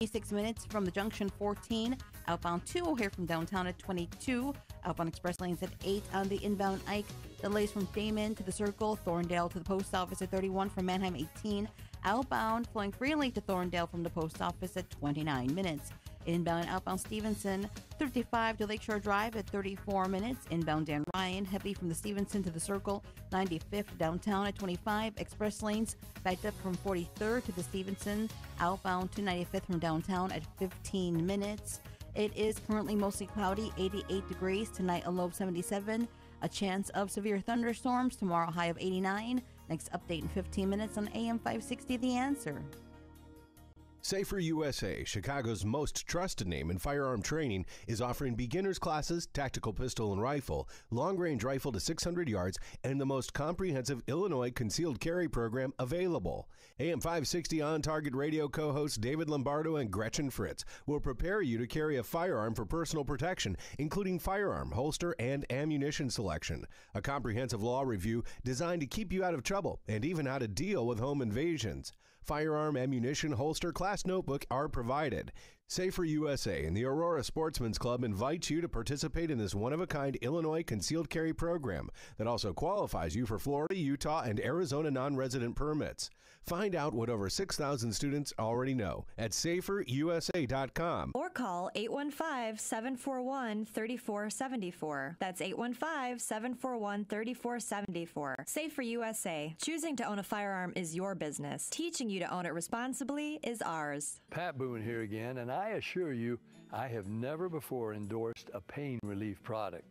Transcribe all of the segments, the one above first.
26 minutes from the junction 14. Outbound 2 O'Hare from downtown at 22. Outbound express lanes at 8 on the inbound Ike. Delays from Damon to the Circle. Thorndale to the post office at 31 from Manheim 18. Outbound flowing freely to Thorndale from the post office at 29 minutes. Inbound and outbound Stevenson, 35 to Lakeshore Drive at 34 minutes. Inbound Dan Ryan, heavy from the Stevenson to the Circle, 95th downtown at 25. Express lanes backed up from 43rd to the Stevenson, outbound to 95th from downtown at 15 minutes. It is currently mostly cloudy, 88 degrees. Tonight a low of 77. A chance of severe thunderstorms. Tomorrow high of 89. Next update in 15 minutes on AM 560 The Answer. Safer USA, Chicago's most trusted name in firearm training, is offering beginners classes, tactical pistol and rifle, long-range rifle to 600 yards, and the most comprehensive Illinois concealed carry program available. AM 560 On Target Radio co-hosts David Lombardo and Gretchen Fritz will prepare you to carry a firearm for personal protection, including firearm, holster, and ammunition selection. A comprehensive law review designed to keep you out of trouble and even how to deal with home invasions. Firearm, ammunition, holster, class notebook are provided. Safer USA and the Aurora Sportsman's Club invites you to participate in this one-of-a-kind Illinois concealed carry program that also qualifies you for Florida, Utah, and Arizona non-resident permits. Find out what over 6,000 students already know at saferusa.com. Or call 815-741-3474. That's 815-741-3474. Safer USA. Choosing to own a firearm is your business. Teaching you to own it responsibly is ours. Pat Boone here again, and I assure you, I have never before endorsed a pain relief product.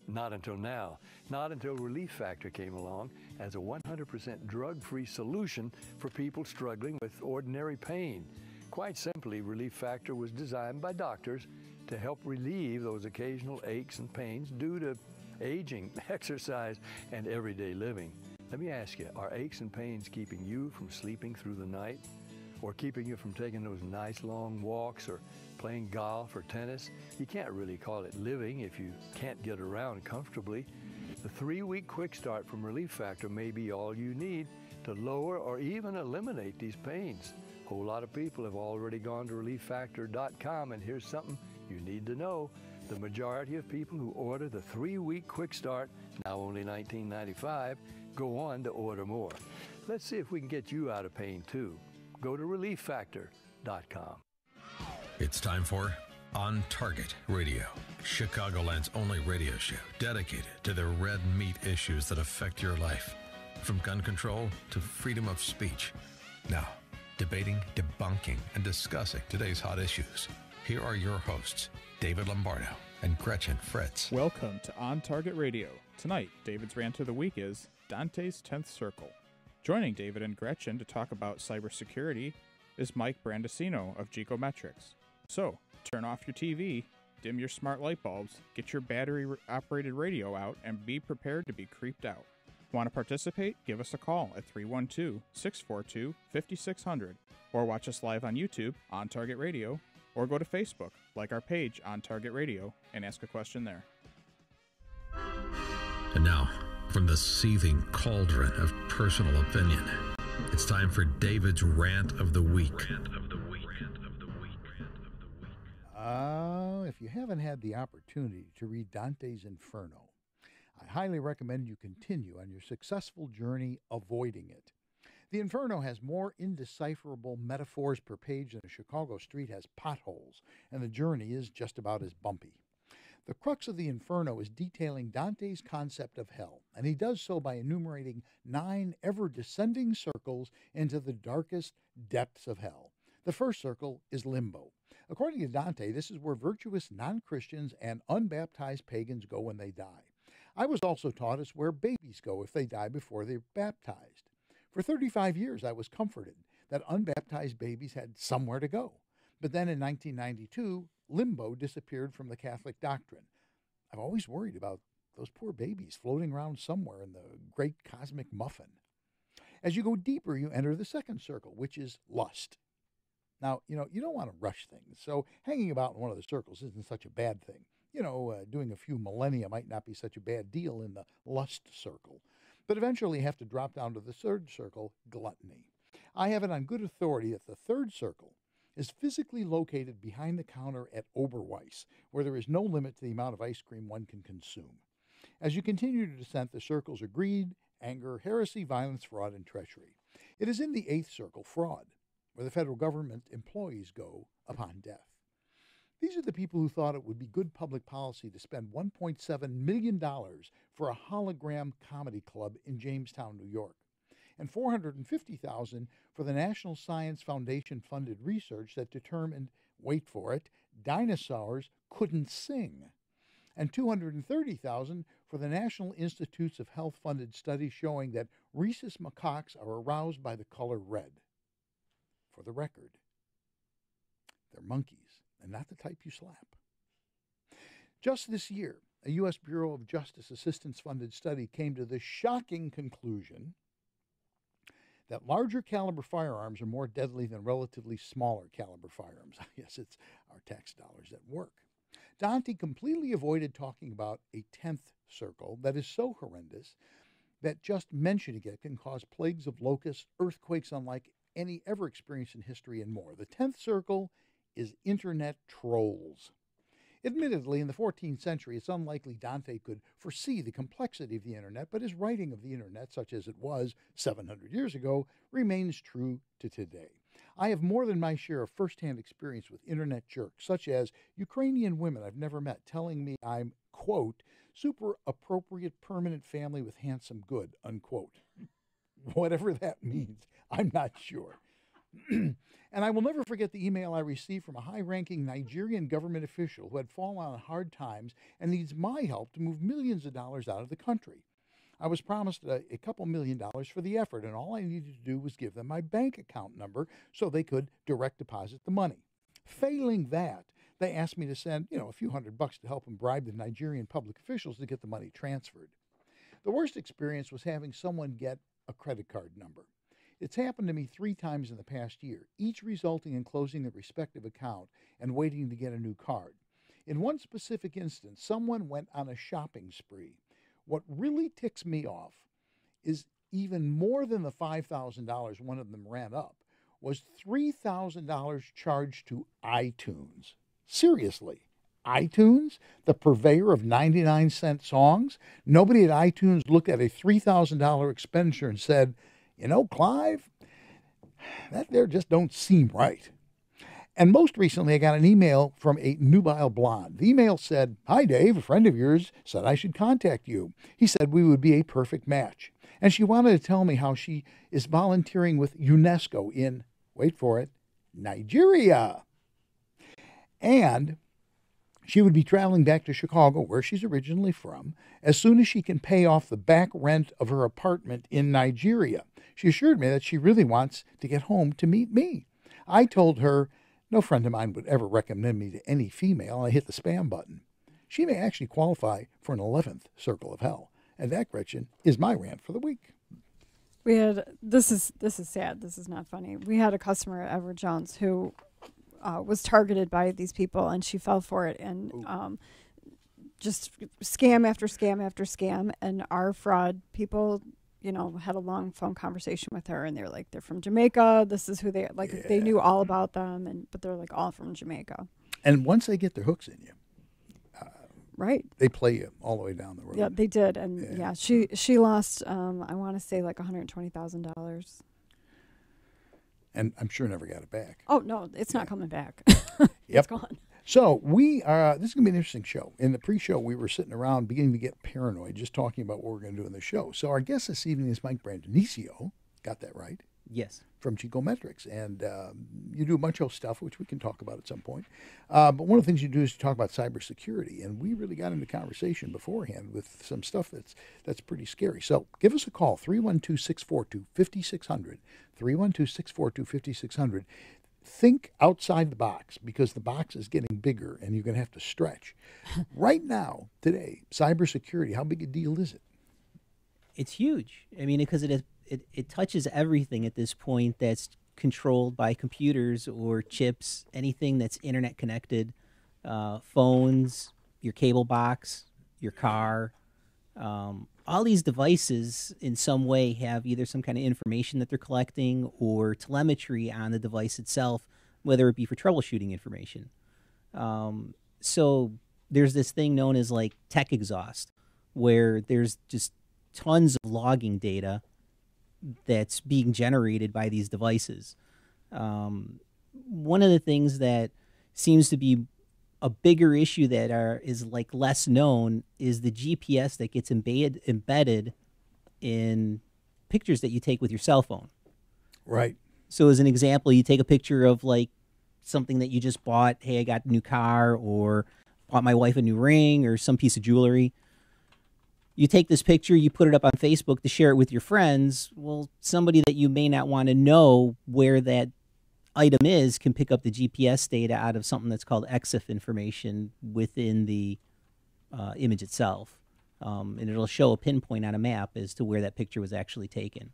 Not until now. Not until Relief Factor came along as a 100% drug-free solution for people struggling with ordinary pain. Quite simply, Relief Factor was designed by doctors to help relieve those occasional aches and pains due to aging, exercise, and everyday living. Let me ask you, are aches and pains keeping you from sleeping through the night? Or keeping you from taking those nice long walks or playing golf or tennis? You can't really call it living if you can't get around comfortably. The 3-week quick start from Relief Factor may be all you need to lower or even eliminate these pains. A whole lot of people have already gone to relieffactor.com, and here's something you need to know. The majority of people who order the 3-week quick start, now only $19.95, go on to order more. Let's see if we can get you out of pain too. Go to relieffactor.com. It's time for On Target Radio, Chicagoland's only radio show dedicated to the red meat issues that affect your life, from gun control to freedom of speech. Now, debating, debunking, and discussing today's hot issues. Here are your hosts, David Lombardo and Gretchen Fritz. Welcome to On Target Radio. Tonight, David's rant of the week is Dante's 10th Circle. Joining David and Gretchen to talk about cybersecurity is Mike Brandonisio of Geekometrics. So, turn off your TV, dim your smart light bulbs, get your battery-operated radio out, and be prepared to be creeped out. Want to participate? Give us a call at 312-642-5600, or watch us live on YouTube, On Target Radio, or go to Facebook, like our page, On Target Radio, and ask a question there. And now, from the seething cauldron of personal opinion, it's time for David's Rant of the Week. If you haven't had the opportunity to read Dante's Inferno, I highly recommend you continue on your successful journey avoiding it. The Inferno has more indecipherable metaphors per page than a Chicago street has potholes, and the journey is just about as bumpy. The crux of the Inferno is detailing Dante's concept of hell, and he does so by enumerating 9 ever-descending circles into the darkest depths of hell. The first circle is limbo. According to Dante, this is where virtuous non-Christians and unbaptized pagans go when they die. I was also taught it's where babies go if they die before they're baptized. For 35 years, I was comforted that unbaptized babies had somewhere to go. But then in 1992, limbo disappeared from the Catholic doctrine. I've always worried about those poor babies floating around somewhere in the great cosmic muffin. As you go deeper, you enter the second circle, which is lust. Now, you don't want to rush things, so hanging about in one of the circles isn't such a bad thing. Doing a few millennia might not be such a bad deal in the lust circle. But eventually you have to drop down to the third circle, gluttony. I have it on good authority that the third circle is physically located behind the counter at Oberweis, where there is no limit to the amount of ice cream one can consume. As you continue to descend, the circles are greed, anger, heresy, violence, fraud, and treachery. It is in the 8th circle, fraud, where the federal government employees go upon death. These are the people who thought it would be good public policy to spend $1.7 million for a hologram comedy club in Jamestown, New York, and $450,000 for the National Science Foundation funded research that determined, wait for it, dinosaurs couldn't sing, and $230,000 for the National Institutes of Health funded study showing that rhesus macaques are aroused by the color red. For the record, they're monkeys and not the type you slap. Just this year, a U.S. Bureau of Justice Assistance funded study came to the shocking conclusion that larger caliber firearms are more deadly than relatively smaller caliber firearms. Yes, it's our tax dollars at work. Dante completely avoided talking about a 10th circle that is so horrendous that just mentioning it can cause plagues of locusts, earthquakes unlike any ever experienced in history, and more. The 10th circle is internet trolls. Admittedly, in the 14th century, it's unlikely Dante could foresee the complexity of the internet, but his writing of the internet, such as it was 700 years ago, remains true to today. I have more than my share of first-hand experience with internet jerks, such as Ukrainian women I've never met telling me I'm, quote, super appropriate permanent family with handsome good, unquote. Whatever that means, I'm not sure. And I will never forget the email I received from a high-ranking Nigerian government official who had fallen on hard times and needs my help to move millions of dollars out of the country. I was promised a couple $1 million for the effort, and all I needed to do was give them my bank account number so they could direct deposit the money. Failing that, they asked me to send, a few $100 to help them bribe the Nigerian public officials to get the money transferred. The worst experience was having someone get a credit card number. It's happened to me 3 times in the past year, each resulting in closing the respective account and waiting to get a new card. In one specific instance, someone went on a shopping spree. What really ticks me off is even more than the $5,000 one of them ran up was $3,000 charged to iTunes. Seriously, iTunes, the purveyor of 99-cent songs? Nobody at iTunes looked at a $3,000 expenditure and said, Clive, that there just don't seem right. And most recently, I got an email from a nubile blonde. The email said, "Hi, Dave, a friend of yours said I should contact you. He said we would be a perfect match." And she wanted to tell me how she is volunteering with UNESCO in, wait for it, Nigeria. And she would be traveling back to Chicago, where she's originally from, as soon as she can pay off the back rent of her apartment in Nigeria. She assured me that she really wants to get home to meet me. I told her no friend of mine would ever recommend me to any female, and I hit the spam button. She may actually qualify for an 11th circle of hell. And that, Gretchen, is my rant for the week. We had, this is sad, this is not funny. We had a customer at Edward Jones who was targeted by these people, and she fell for it, and just scam after scam after scam. And our fraud people, had a long phone conversation with her, and they're like, they're from Jamaica. This is who they like. Yeah. They knew all about them, but they're like all from Jamaica. And once they get their hooks in you, right, they play you all the way down the road. Yeah, they did, and she lost. I want to say like $120,000. And I'm sure never got it back. Oh, no, it's not coming back. Yep. It's gone. So this is going to be an interesting show. In the pre-show, we were sitting around beginning to get paranoid, just talking about what we're going to do in the show. So our guest this evening is Mike Brandonisio. Got that right? Yes. From Chicometrics. And you do a bunch of stuff, which we can talk about at some point. But one of the things you do is to talk about cybersecurity. And we really got into conversation beforehand with some stuff that's pretty scary. So give us a call, 312-642-5600, 312-642-5600. Think outside the box, because the box is getting bigger and you're going to have to stretch. Right now, today, cybersecurity, how big a deal is it? It's huge. I mean, because it touches everything at this point that's controlled by computers or chips, anything that's internet connected, phones, your cable box, your car. All these devices in some way have either some kind of information that they're collecting or telemetry on the device itself whether it be for troubleshooting information. So there's this thing known as like tech exhaust, where there's just tons of logging data that's being generated by these devices. One of the things that seems to be a bigger issue that is like less known is the GPS that gets embedded in pictures that you take with your cell phone. Right. So as an example, you take a picture of like something that you just bought. Hey, I got a new car, or bought my wife a new ring, or some piece of jewelry. You take this picture, you put it up on Facebook to share it with your friends. Well, somebody that you may not want to know where that item is can pick up the GPS data out of something that's called EXIF information within the image itself. And it'll show a pinpoint on a map as to where that picture was actually taken.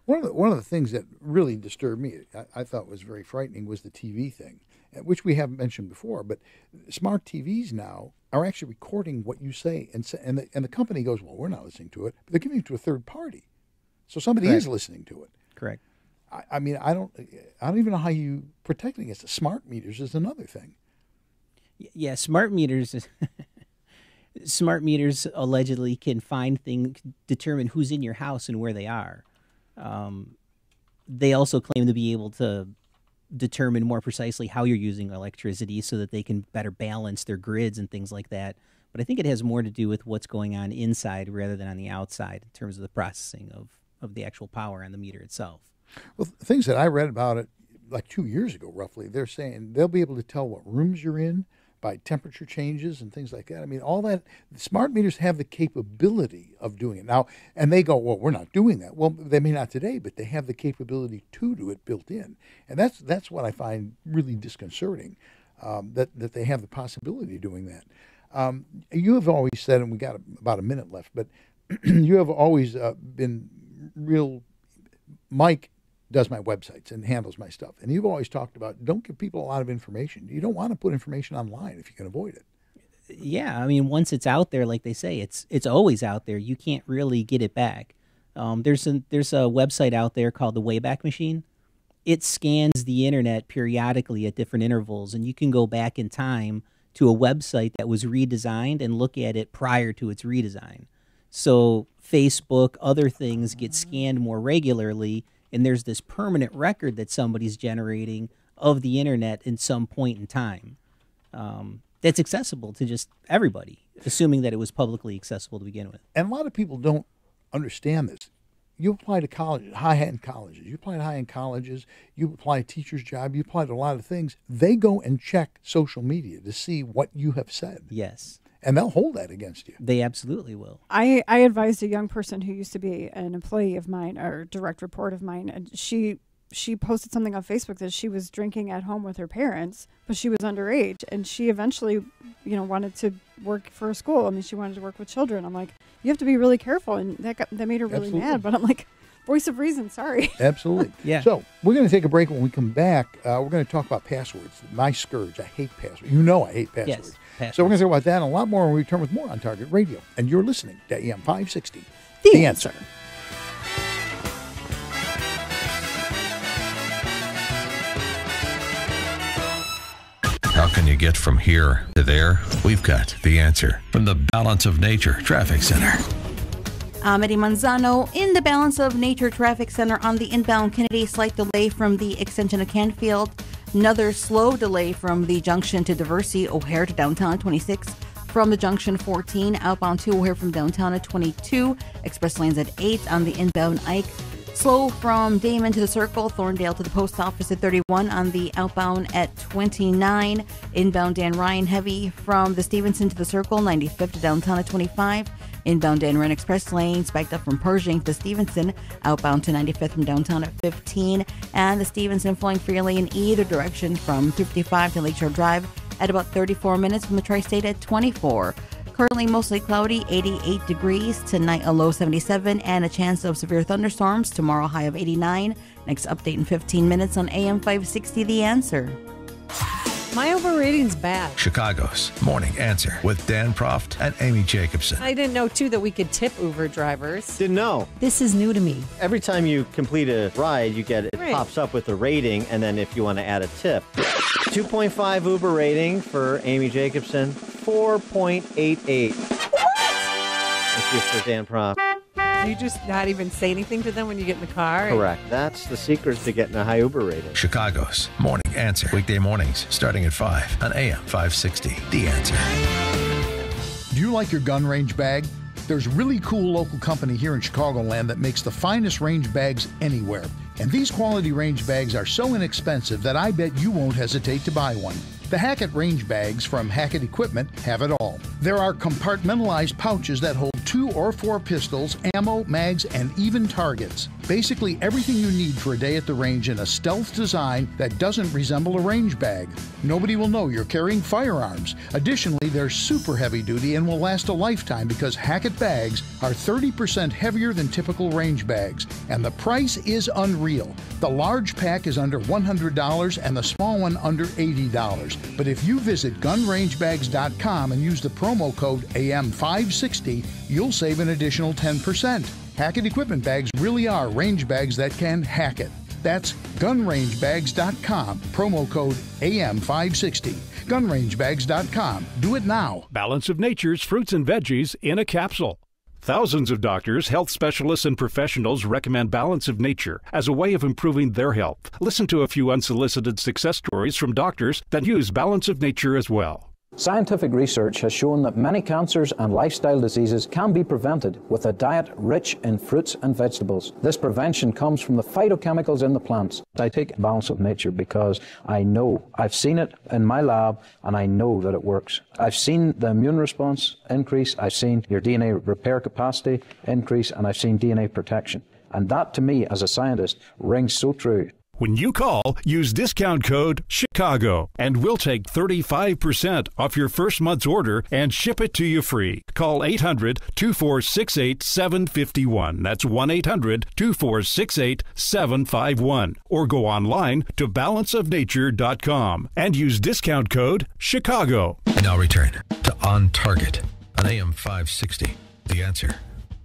One of the things that really disturbed me, I thought was very frightening, was the TV thing, which we haven't mentioned before. But smart TVs now are actually recording what you say, and the company goes, well, we're not listening to it. But they're giving it to a third party, so somebody Correct. is listening to it. Correct. I mean, I don't even know how you protect against it. Smart meters is another thing. Yeah, smart meters. Smart meters allegedly can determine who's in your house and where they are. They also claim to be able to determine more precisely how you're using electricity so that they can better balance their grids and things like that. But I think it has more to do with what's going on inside rather than on the outside in terms of the processing of the actual power on the meter itself. Well, things that I read about it like 2 years ago, roughly, they're saying they'll be able to tell what rooms you're in by temperature changes and things like that. I mean, all that, smart meters have the capability of doing it now, and they go, well, we're not doing that. Well, they may not today, but they have the capability to do it built in. And that's what I find really disconcerting, that they have the possibility of doing that. You have always said, and we got about a minute left, but you have always been real, Mike does my websites and handles my stuff. And you've always talked about, don't give people a lot of information. You don't want to put information online if you can avoid it. Yeah, I mean, once it's out there, like they say, it's always out there. You can't really get it back. There's a website out there called the Wayback Machine. It scans the internet periodically at different intervals, and you can go back in time to a website that was redesigned and look at it prior to its redesign. So Facebook, other things get scanned more regularly, and there's this permanent record that somebody's generating of the internet in some point in time. That's accessible to just everybody, assuming that it was publicly accessible to begin with. And a lot of people don't understand this. You apply to colleges, high-end colleges. You apply to high-end colleges. You apply to a teacher's job. You apply to a lot of things. They go and check social media to see what you have said. Yes. And they'll hold that against you. They absolutely will. I advised a young person who used to be an employee of mine or direct report of mine, and she posted something on Facebook that she was drinking at home with her parents, but she was underage, and she eventually, wanted to work for a school. I mean, she wanted to work with children. I'm like, you have to be really careful, and that made her really Absolutely. mad. But I'm like, voice of reason, sorry. Absolutely. Yeah. So we're going to take a break. When we come back, we're going to talk about passwords. My scourge. I hate passwords. You know I hate passwords. Yes. So we're going to talk about that and a lot more when we return with more on Target Radio. And you're listening to AM 560. The Answer. How can you get from here to there? We've got the answer from the Balance of Nature Traffic Center. I'm Eddie Manzano in the Balance of Nature Traffic Center on the inbound Kennedy. Slight delay from the extension of Canfield. Another slow delay from the junction to Diversey, O'Hare to downtown at 26. From the junction 14, outbound to O'Hare from downtown at 22. Express lanes at 8 on the inbound Ike. Slow from Damon to the Circle, Thorndale to the post office at 31 on the outbound at 29. Inbound Dan Ryan heavy from the Stevenson to the Circle, 95th to downtown at 25. Inbound Dan Ryan Express lanes backed up from Pershing to Stevenson, outbound to 95th from downtown at 15. And the Stevenson flowing freely in either direction from 55 to Lakeshore Drive at about 34 minutes from the Tri-State at 24. Currently mostly cloudy, 88 degrees. Tonight a low 77 and a chance of severe thunderstorms. Tomorrow high of 89. Next update in 15 minutes on AM 560 The Answer. My overrating's bad. Chicago's Morning Answer with Dan Proft and Amy Jacobson. I didn't know, too, that we could tip Uber drivers. Didn't know. This is new to me. Every time you complete a ride, it Right. pops up with a rating, and then if you want to add a tip. 2.5 Uber rating for Amy Jacobson, 4.88. Thank you for Dan Prof. Do you just not even say anything to them when you get in the car? Correct. That's the secret to getting a high Uber rating. Chicago's Morning Answer. Weekday mornings starting at 5 on AM 560. The Answer. Do you like your gun range bag? There's a really cool local company here in Chicagoland that makes the finest range bags anywhere. And these quality range bags are so inexpensive that I bet you won't hesitate to buy one. The Hackett range bags from Hackett Equipment have it all. There are compartmentalized pouches that hold 2 or 4 pistols, ammo, mags, and even targets. Basically everything you need for a day at the range in a stealth design that doesn't resemble a range bag. Nobody will know you're carrying firearms. Additionally, they're super heavy duty and will last a lifetime because Hackett bags are 30% heavier than typical range bags. And the price is unreal. The large pack is under $100 and the small one under $80. But if you visit gunrangebags.com and use the promo code AM560, you'll save an additional 10%. Hackett Equipment bags really are range bags that can hack it. That's gunrangebags.com, promo code AM560. Gunrangebags.com. Do it now. Balance of Nature's fruits and veggies in a capsule. Thousands of doctors, health specialists, and professionals recommend Balance of Nature as a way of improving their health. Listen to a few unsolicited success stories from doctors that use Balance of Nature as well. Scientific research has shown that many cancers and lifestyle diseases can be prevented with a diet rich in fruits and vegetables. This prevention comes from the phytochemicals in the plants. I take Balance of Nature because I know, I've seen it in my lab, and I know that it works. I've seen the immune response increase, I've seen your DNA repair capacity increase, and I've seen DNA protection. And that, to me, as a scientist, rings so true. When you call, use discount code CHICAGO, and we'll take 35% off your first month's order and ship it to you free. Call 800-2468-751. That's 1-800-2468-751. Or go online to balanceofnature.com and use discount code CHICAGO. Now return to On Target on AM 560. The Answer.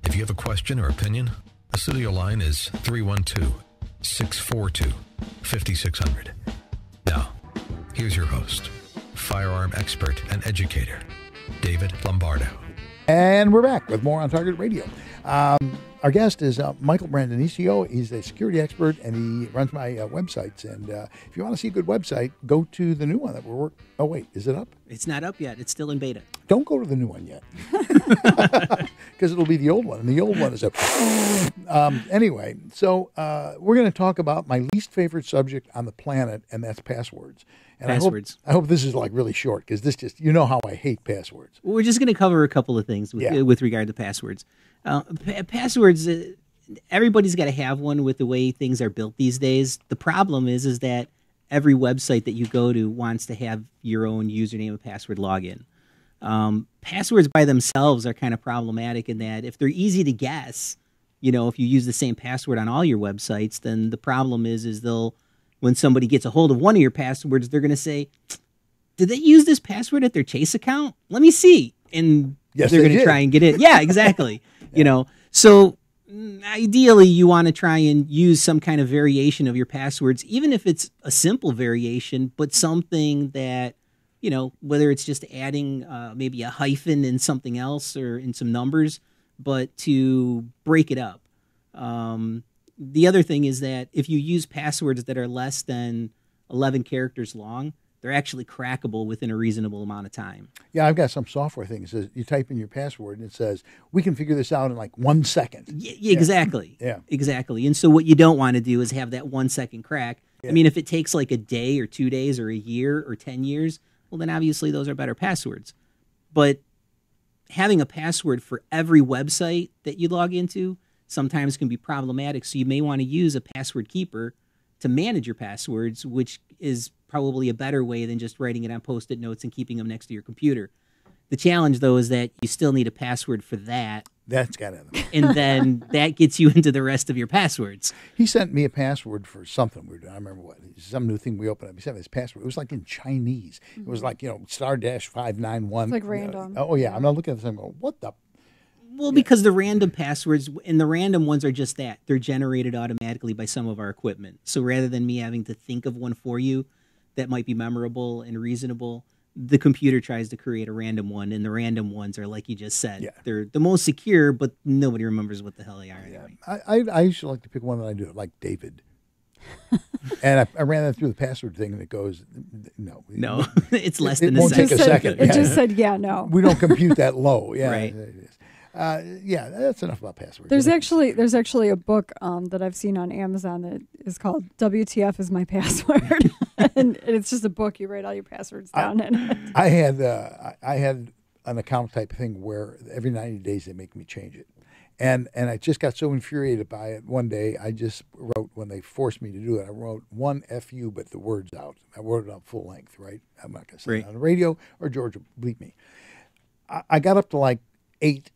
If you have a question or opinion, the studio line is 312-642-5600. Now, here's your host, firearm expert and educator, David Lombardo. And we're back with more on Target Radio. Our guest is Michael Brandonisio. He's a security expert, and he runs my websites. And if you want to see a good website, go to the new one that we're working. Oh, wait, is it up? It's not up yet. It's still in beta. Don't go to the new one yet, because it'll be the old one, and the old one is up. Anyway, so we're going to talk about my least favorite subject on the planet, and that's passwords. And Passwords. I hope this is like really short, because this just, you know how I hate passwords. We're just going to cover a couple of things with regard to passwords. Passwords, everybody's got to have one with the way things are built these days. The problem is that every website that you go to wants to have your own username and password login. Passwords by themselves are kind of problematic in that if they're easy to guess, you know, if you use the same password on all your websites, then the problem is they'll, when somebody gets a hold of one of your passwords, they're going to say, did they use this password at their Chase account? Let me see. And they're going to try and get in. Yeah, exactly. You know, so ideally you want to try and use some kind of variation of your passwords, even if it's a simple variation, but something that, you know, whether it's just adding maybe a hyphen in something else or in some numbers, but to break it up. The other thing is that if you use passwords that are less than 11 characters long, they're actually crackable within a reasonable amount of time. Yeah, I've got some software thing that says you type in your password and it says, we can figure this out in like 1 second. Yeah, exactly. Yeah. Exactly. And so what you don't want to do is have that 1 second crack. Yeah. I mean, if it takes like a day or 2 days or a year or 10 years, well, then obviously those are better passwords. But having a password for every website that you log into sometimes can be problematic. So you may want to use a password keeper to manage your passwords, which is probably a better way than just writing it on Post-it notes and keeping them next to your computer. The challenge, though, is that you still need a password for that. That's got to. And then that gets you into the rest of your passwords. He sent me a password for something weird. I remember what. Some new thing we opened up. He sent me this password. It was like in Chinese. It was like, you know, *591. It's like random. Oh, yeah. I'm not looking at this and going, what the? Well, because the random passwords, and the random ones are just that. They're generated automatically by some of our equipment. So rather than me having to think of one for you, that might be memorable and reasonable, the computer tries to create a random one, and the random ones are like you just said. They're the most secure, but nobody remembers what the hell they are anyway. I used to like to pick one that I do, like David. And I ran that through the password thing, and it goes, no. No, it's less than a second. It won't take a second. It just said, no. We don't compute that low. Yeah, right. Yeah, that's enough about passwords. There's actually a book that I've seen on Amazon that is called WTF is my password, and it's just a book. You write all your passwords down in it. I had an account type thing where every 90 days they make me change it, and I just got so infuriated by it. One day I just wrote, when they forced me to do it, I wrote one FU, but the words out. I wrote it out full length. Right, I'm not going to say it on the radio, or George will bleep me. I got up to like 8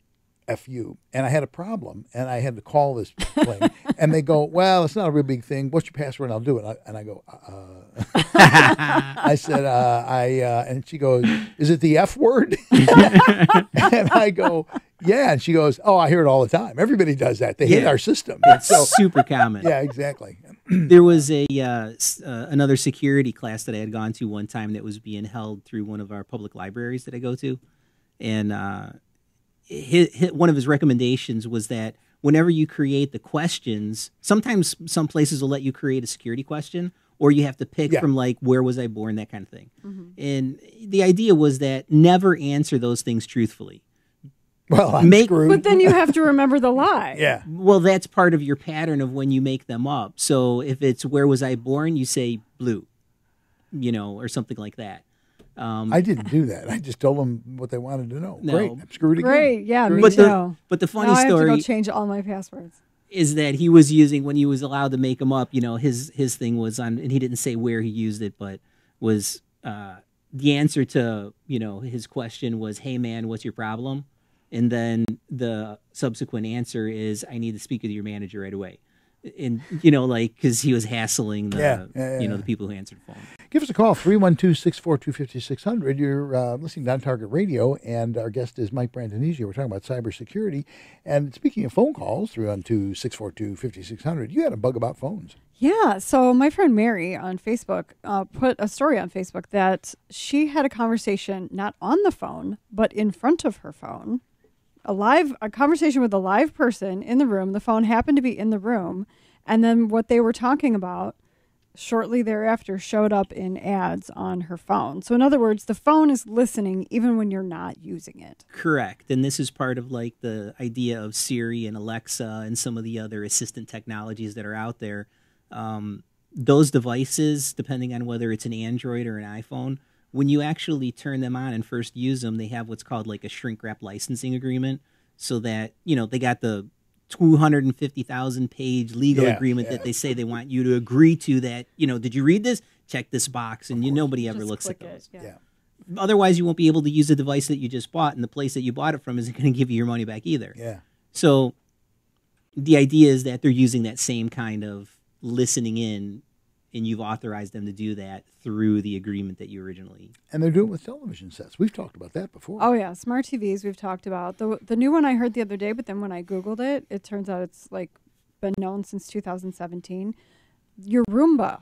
FU, and I had a problem, and I had to call this thing, and they go, well, it's not a real big thing. What's your password? And I'll do it. And I go, I said, and she goes, is it the F word? And I go, yeah. And she goes, oh, I hear it all the time. Everybody does that. They hate our system. It's super common. Yeah, exactly. There was another security class that I had gone to one time that was being held through one of our public libraries that I go to, and one of his recommendations was that whenever you create the questions, sometimes some places will let you create a security question, or you have to pick from like, where was I born, that kind of thing. And the idea was that never answer those things truthfully. Well, I'm screwed. But then you have to remember the lie. Yeah. Well, that's part of your pattern of when you make them up. So if it's where was I born, you say blue, or something like that. I didn't do that. I just told them what they wanted to know. No. Great, I'm screwed again. Great, yeah, me but too. But the funny now I have story to go change all my passwords. Is that he was using, when he was allowed to make them up, his thing was on, and he didn't say where he used it, but was the answer to his question was, "Hey man, what's your problem?" And then the subsequent answer is, "I need to speak with your manager right away." And because he was hassling the the people who answered the phone. Give us a call, 312-642-5600. You're listening to On Target Radio, and our guest is Mike Brandonisio. We're talking about cybersecurity. And speaking of phone calls, 312-642-5600, you had a bug about phones. Yeah, so my friend Mary on Facebook put a story on Facebook that she had a conversation not on the phone, but in front of her phone. A conversation with a live person in the room. The phone happened to be in the room, and then what they were talking about shortly thereafter showed up in ads on her phone. So in other words, the phone is listening even when you're not using it. Correct. And this is part of like the idea of Siri and Alexa and some of the other assistant technologies that are out there. Those devices, depending on whether it's an Android or an iPhone, when you actually turn them on and first use them, they have what's called like a shrink wrap licensing agreement, so that, they got the 250,000 page legal agreement that they say they want you to agree to, that, did you read this? Check this box. And nobody ever looks at those. Otherwise, you won't be able to use the device that you just bought, and the place that you bought it from isn't going to give you your money back either. Yeah. So the idea is that they're using that same kind of listening in, and you've authorized them to do that through the agreement that you originally. And they're doing it with television sets. We've talked about that before. Oh yeah, smart TVs we've talked about. The new one I heard the other day, but then when I Googled it, it turns out it's like been known since 2017. Your Roomba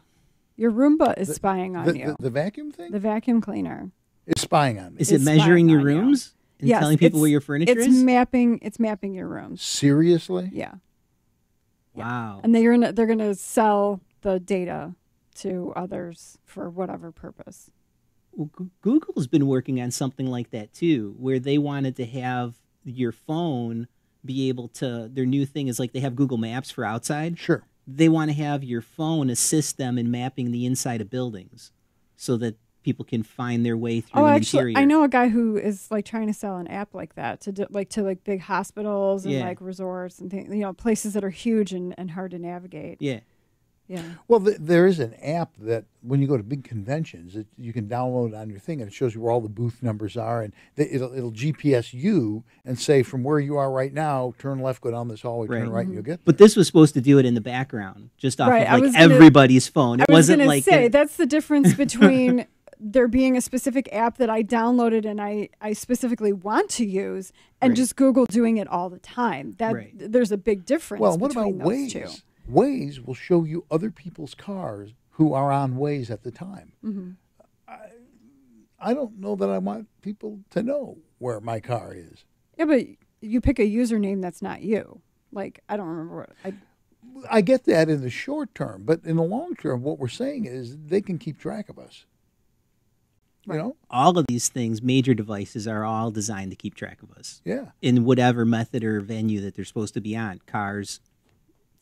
is spying on you. The vacuum thing? The vacuum cleaner. It's spying on me. Is it measuring your rooms and telling people where your furniture is? It's mapping your rooms. Seriously? Yeah. Wow. And they're gonna sell the data to others for whatever purpose. Well, Google's been working on something like that too, where they wanted to have your phone be able to, their new thing is like they have Google Maps for outside. Sure. They want to have your phone assist them in mapping the inside of buildings so that people can find their way through an interior. I know a guy who is like trying to sell an app like that to big hospitals and like resorts and things, places that are huge and hard to navigate. Yeah. Yeah. Well, there is an app that when you go to big conventions, you can download on your thing, and it shows you where all the booth numbers are, and it'll GPS you and say from where you are right now, turn left, go down this hallway, turn right, and you'll get there. But this was supposed to do it in the background, just off of like everybody's phone. It wasn't like that's the difference between there being a specific app that I downloaded and I specifically want to use, and just Google doing it all the time. There's a big difference. Well, what about between those Waze? two. Waze will show you other people's cars who are on Waze at the time. Mm-hmm. I don't know that I want people to know where my car is. Yeah, but you pick a username that's not you. Like, I don't remember what I get that in the short term, but in the long term, what we're saying is they can keep track of us. You know? All of these things, major devices, are all designed to keep track of us. Yeah. In whatever method or venue that they're supposed to be on. Cars,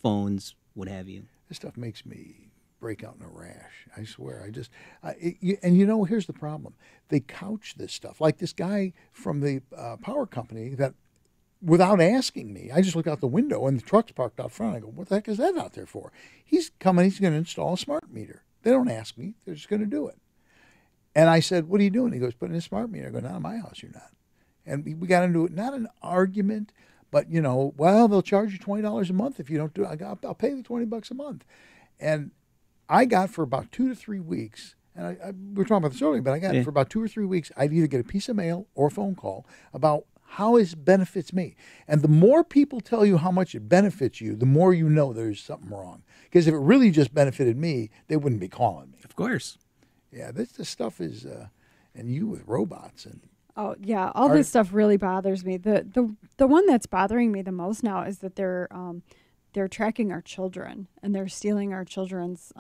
phones, what have you. This stuff makes me break out in a rash. I swear. And you know, here's the problem. They couch this stuff. Like this guy from the power company that, without asking me, I just look out the window and the truck's parked out front. I go, what the heck is that out there for? He's coming, he's going to install a smart meter. They don't ask me. They're just going to do it. And I said, what are you doing? He goes, putting in a smart meter. I go, not in my house, you're not. And we got into it, not an argument, but, you know, well, they'll charge you $20 a month if you don't do it. I'll pay you $20 a month. And I got for about 2 to 3 weeks, and we were talking about this earlier, but I got for about 2 or 3 weeks, I'd either get a piece of mail or a phone call about how it benefits me. And the more people tell you how much it benefits you, the more you know there's something wrong. Because if it really just benefited me, they wouldn't be calling me. Of course. Yeah, this stuff is, and you with robots and. Oh yeah, all this stuff really bothers me. The one that's bothering me the most now is that they're tracking our children and they're stealing our children's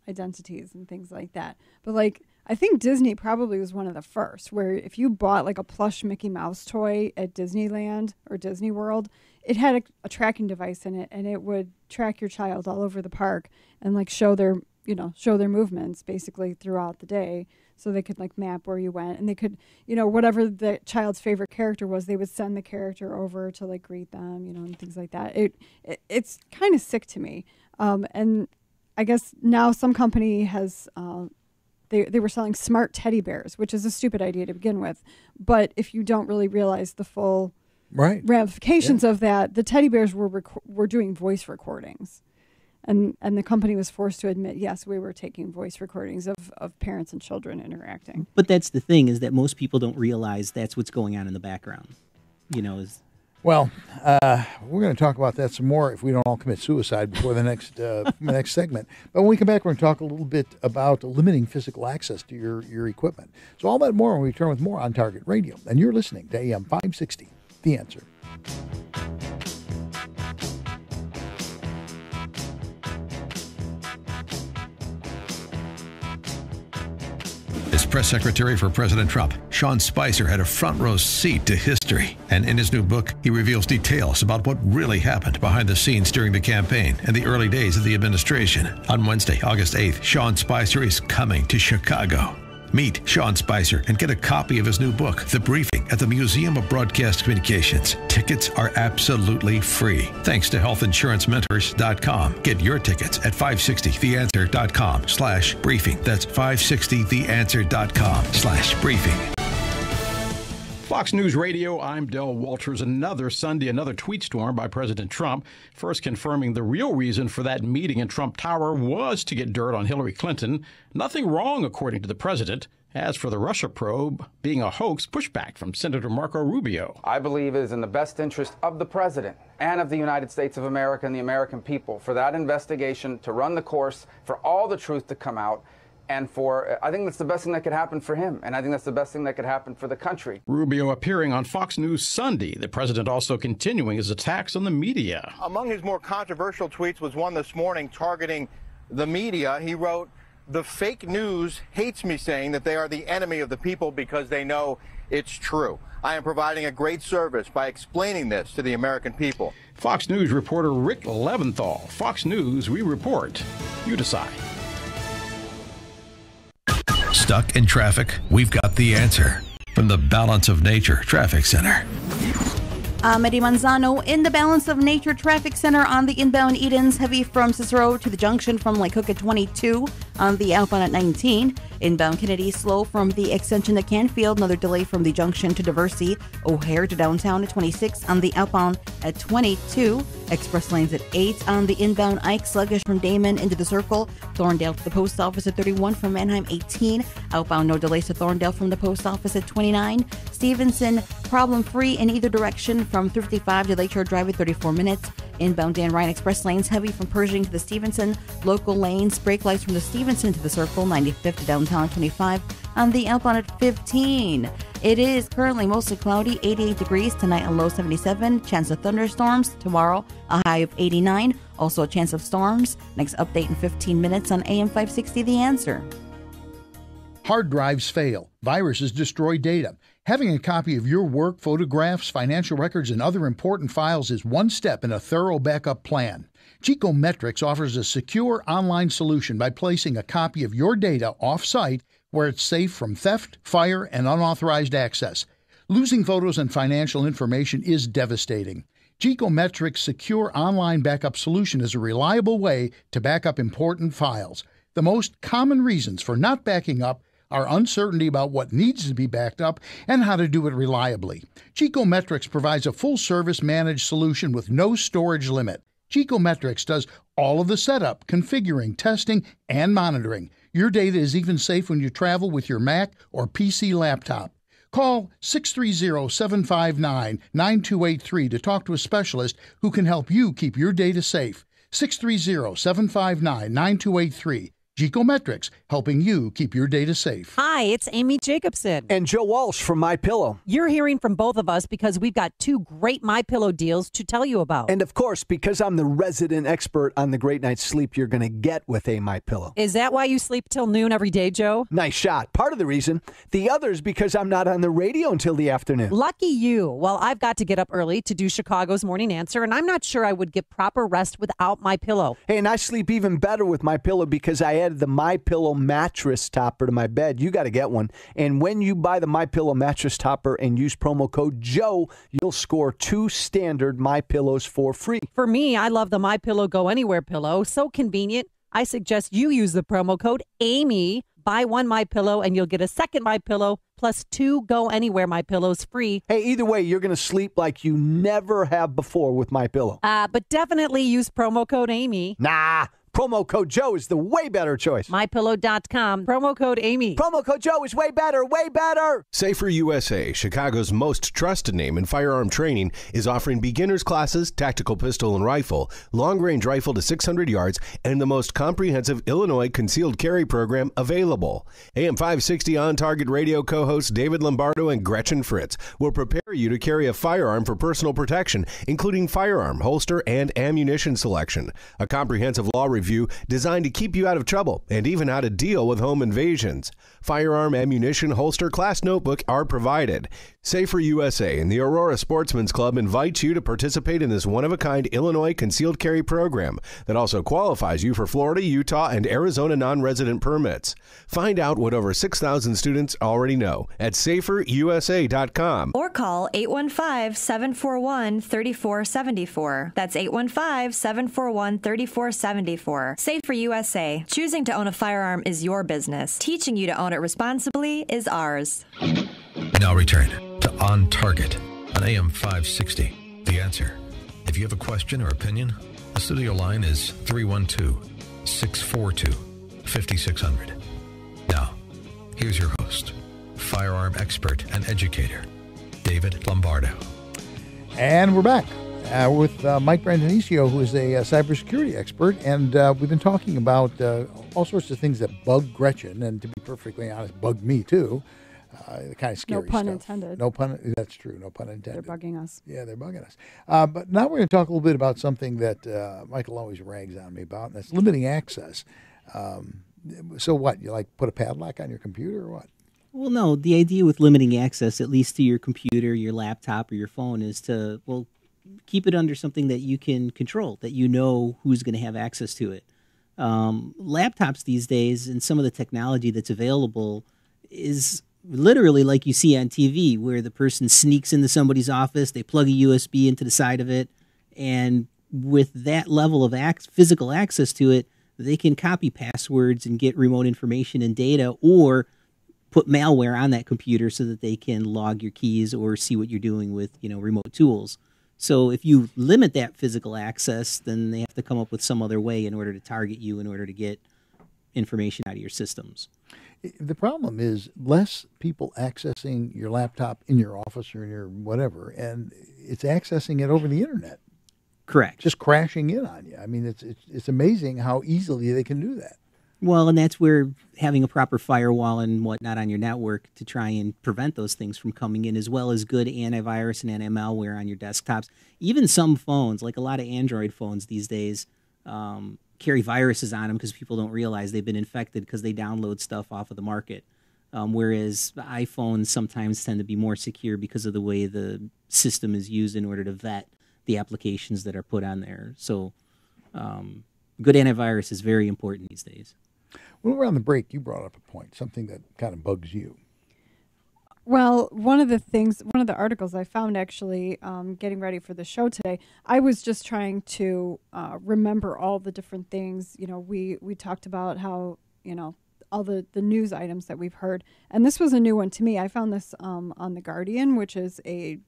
identities and things like that. But like, I think Disney probably was one of the first where if you bought like a plush Mickey Mouse toy at Disneyland or Disney World, it had a tracking device in it, and it would track your child all over the park and like show their movements basically throughout the day, so they could like map where you went, and they could, whatever the child's favorite character was, they would send the character over to like greet them, and things like that. It's kind of sick to me. And I guess now some company has, they were selling smart teddy bears, which is a stupid idea to begin with. But if you don't really realize the full ramifications of that, the teddy bears were doing voice recordings. And the company was forced to admit, yes, we were taking voice recordings of parents and children interacting. But that's the thing, is that most people don't realize that's what's going on in the background. Well, we're going to talk about that some more if we don't all commit suicide before the next segment. But when we come back, we're going to talk a little bit about limiting physical access to your equipment. So all that more when we return with more on Target Radio. And you're listening to AM 560, The Answer. As press secretary for President Trump, Sean Spicer had a front row seat to history. And in his new book, he reveals details about what really happened behind the scenes during the campaign and the early days of the administration. On Wednesday, August 8th, Sean Spicer is coming to Chicago. Meet Sean Spicer and get a copy of his new book, The Briefing, at the Museum of Broadcast Communications. Tickets are absolutely free. Thanks to healthinsurancementors.com. Get your tickets at 560theanswer.com/briefing. That's 560theanswer.com/briefing. Fox News Radio, I'm Del Walters. Another Sunday, another tweet storm by President Trump, first confirming the real reason for that meeting in Trump Tower was to get dirt on Hillary Clinton. Nothing wrong, according to the president. As for the Russia probe being a hoax, pushback from Senator Marco Rubio. I believe it is in the best interest of the president and of the United States of America and the American people for that investigation to run the course, for all the truth to come out. And I think that's the best thing that could happen for him. And I think that's the best thing that could happen for the country. Rubio appearing on Fox News Sunday. The president also continuing his attacks on the media. Among his more controversial tweets was one this morning targeting the media. He wrote, "The fake news hates me, saying that they are the enemy of the people because they know it's true. I am providing a great service by explaining this to the American people." Fox News reporter Rick Leventhal. Fox News, we report. You decide. Stuck in traffic? We've got the answer. From the Balance of Nature Traffic Center. Eddie Manzano in the Balance of Nature Traffic Center on the inbound Edens, heavy from Cicero to the junction from Lake Hook at 22, on the outbound at 19. Inbound Kennedy slow from the extension to Canfield, another delay from the junction to Diversey. O'Hare to downtown at 26, on the outbound at 22. Express lanes at 8 on the inbound Ike, sluggish from Damon into the Circle. Thorndale to the post office at 31, from Manheim 18. Outbound no delays to Thorndale from the post office at 29. Stevenson problem-free in either direction from 355 to Lakeshore Drive at 34 minutes. Inbound Dan Ryan Express lanes heavy from Pershing to the Stevenson. Local lanes, brake lights from the Stevenson to the Circle, 95th to downtown 25. On the outbound at 15. It is currently mostly cloudy, 88 degrees. Tonight a low 77. Chance of thunderstorms. Tomorrow a high of 89. Also a chance of storms. Next update in 15 minutes on AM 560 The Answer. Hard drives fail. Viruses destroy data. Having a copy of your work, photographs, financial records, and other important files is one step in a thorough backup plan. Geekometrics offers a secure online solution by placing a copy of your data off-site where it's safe from theft, fire, and unauthorized access. Losing photos and financial information is devastating. Geekometrics' secure online backup solution is a reliable way to back up important files. The most common reasons for not backing up are uncertainty about what needs to be backed up and how to do it reliably. Geekometrics provides a full-service managed solution with no storage limit. Geekometrics does all of the setup, configuring, testing, and monitoring. Your data is even safe when you travel with your Mac or PC laptop. Call 630-759-9283 to talk to a specialist who can help you keep your data safe. 630-759-9283. Geekometrics, helping you keep your data safe. Hi, it's Amy Jacobson. And Joe Walsh from MyPillow. You're hearing from both of us because we've got two great MyPillow deals to tell you about. And of course, because I'm the resident expert on the great night's sleep you're going to get with a MyPillow. Is that why you sleep till noon every day, Joe? Nice shot. Part of the reason. The other is because I'm not on the radio until the afternoon. Lucky you. Well, I've got to get up early to do Chicago's Morning Answer, and I'm not sure I would get proper rest without MyPillow. Hey, and I sleep even better with MyPillow because I added the MyPillow mattress topper to my bed. You got to get one. And when you buy the MyPillow mattress topper and use promo code Joe, you'll score 2 standard MyPillows for free. For me, I love the MyPillow Go Anywhere pillow. So convenient. I suggest you use the promo code Amy. Buy one MyPillow and you'll get a second MyPillow plus 2 Go Anywhere MyPillows free. Hey, either way, you're going to sleep like you never have before with MyPillow. But definitely use promo code Amy. Nah. Promo code Joe is the way better choice. MyPillow.com. Promo code Amy. Promo code Joe is way better, way better. Safer USA, Chicago's most trusted name in firearm training, is offering beginners classes, tactical pistol and rifle, long-range rifle to 600 yards, and the most comprehensive Illinois concealed carry program available. AM 560 On Target Radio co-hosts David Lombardo and Gretchen Fritz will prepare you to carry a firearm for personal protection, including firearm, holster, and ammunition selection. A comprehensive law review designed to keep you out of trouble and even how to deal with home invasions. Firearm, ammunition, holster, class notebook are provided. Safer USA and the Aurora Sportsman's Club invite you to participate in this one-of-a-kind Illinois concealed carry program that also qualifies you for Florida, Utah, and Arizona non-resident permits. Find out what over 6,000 students already know at saferusa.com. Or call 815-741-3474. That's 815-741-3474. Safer USA. Choosing to own a firearm is your business. Teaching you to own it responsibly is ours. Now return to On Target on AM 560. The Answer. If you have a question or opinion, the studio line is 312-642-5600. Now, here's your host, firearm expert and educator, David Lombardo. And we're back with Mike Brandonisio, who is a cybersecurity expert. And we've been talking about all sorts of things that bug Gretchen, and to be perfectly honest, bug me too. The kind of scary No pun stuff. intended. No pun. That's true. No pun intended. They're bugging us. Yeah, they're bugging us. But now we're going to talk a little bit about something that Michael always rags on me about, and that's limiting access. So what? You like put a padlock on your computer or what? Well, no. The idea with limiting access, at least to your computer, your laptop, or your phone, is to, well, keep it under something that you can control, that you know who's going to have access to it. Laptops these days and some of the technology that's available is literally like you see on TV, where the person sneaks into somebody's office, they plug a USB into the side of it, and with that level of physical access to it, they can copy passwords and get remote information and data, or put malware on that computer so that they can log your keys or see what you're doing with, remote tools. So if you limit that physical access, then they have to come up with some other way in order to target you, in order to get information out of your systems. The problem is less people accessing your laptop in your office or in your whatever, and it's accessing it over the internet. Correct. Just crashing in on you. I mean, it's amazing how easily they can do that. Well, and that's where having a proper firewall and whatnot on your network to try and prevent those things from coming in, as well as good antivirus and anti-malware on your desktops. Even some phones, like a lot of Android phones these days, carry viruses on them because people don't realize they've been infected because they download stuff off of the market. Whereas iPhones sometimes tend to be more secure because of the way the system is used in order to vet the applications that are put on there. So good antivirus is very important these days. When we were on the break, you brought up a point, something that kind of bugs you. Well, one of the articles I found actually getting ready for the show today, I was just trying to remember all the different things. You know, we talked about how, you know, all the news items that we've heard. And this was a new one to me. I found this on The Guardian, which is a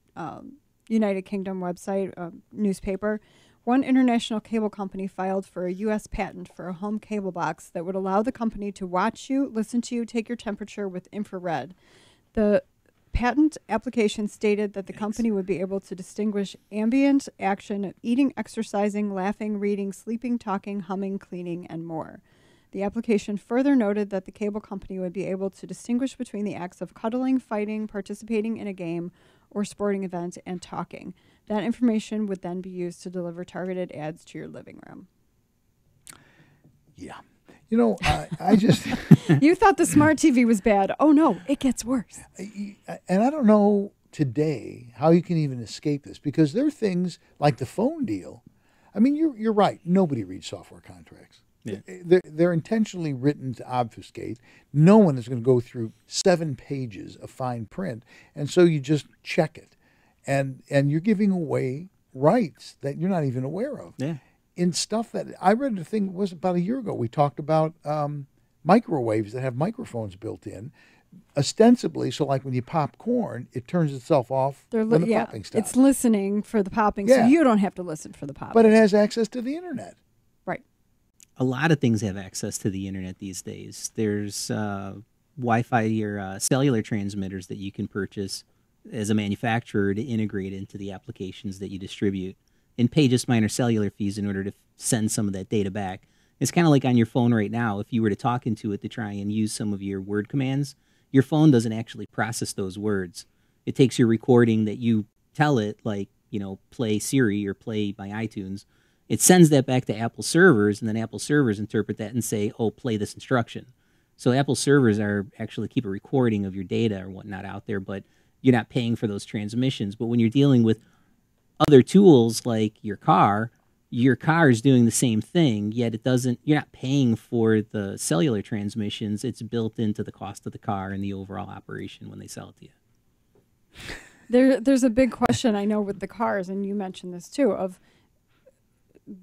United Kingdom website, newspaper. One international cable company filed for a U.S. patent for a home cable box that would allow the company to watch you, listen to you, take your temperature with infrared. The patent application stated that the company would be able to distinguish ambient action of eating, exercising, laughing, reading, sleeping, talking, humming, cleaning, and more. The application further noted that the cable company would be able to distinguish between the acts of cuddling, fighting, participating in a game or sporting event, and talking. That information would then be used to deliver targeted ads to your living room. Yeah. You know, I just... You thought the smart TV was bad. Oh, no, it gets worse. And I don't know today how you can even escape this, because there are things like the phone deal. I mean, you're right. Nobody reads software contracts. Yeah. They're intentionally written to obfuscate. No one is going to go through 7 pages of fine print, and so you just check it. And you're giving away rights that you're not even aware of. Yeah. In stuff that I read, the thing was about a year ago, we talked about microwaves that have microphones built in, ostensibly, so like when you pop corn, it turns itself off when the popping stops. It's listening for the popping, so you don't have to listen for the popping. But it has access to the internet. Right. A lot of things have access to the internet these days. There's Wi-Fi or cellular transmitters that you can purchase as a manufacturer to integrate into the applications that you distribute and pay just minor cellular fees in order to send some of that data back. It's kind of like on your phone right now. If you were to talk into it to try and use some of your word commands, your phone doesn't actually process those words. It takes your recording that you tell it, like, you know, play Siri or play my iTunes. It sends that back to Apple servers, and then Apple servers interpret that and say, oh, play this instruction. So Apple servers are actually keep a recording of your data or whatnot out there, but you're not paying for those transmissions. But when you're dealing with other tools like your car is doing the same thing, yet it doesn't, you're not paying for the cellular transmissions. It's built into the cost of the car and the overall operation when they sell it to you. There's a big question, I know, with the cars, and you mentioned this too, of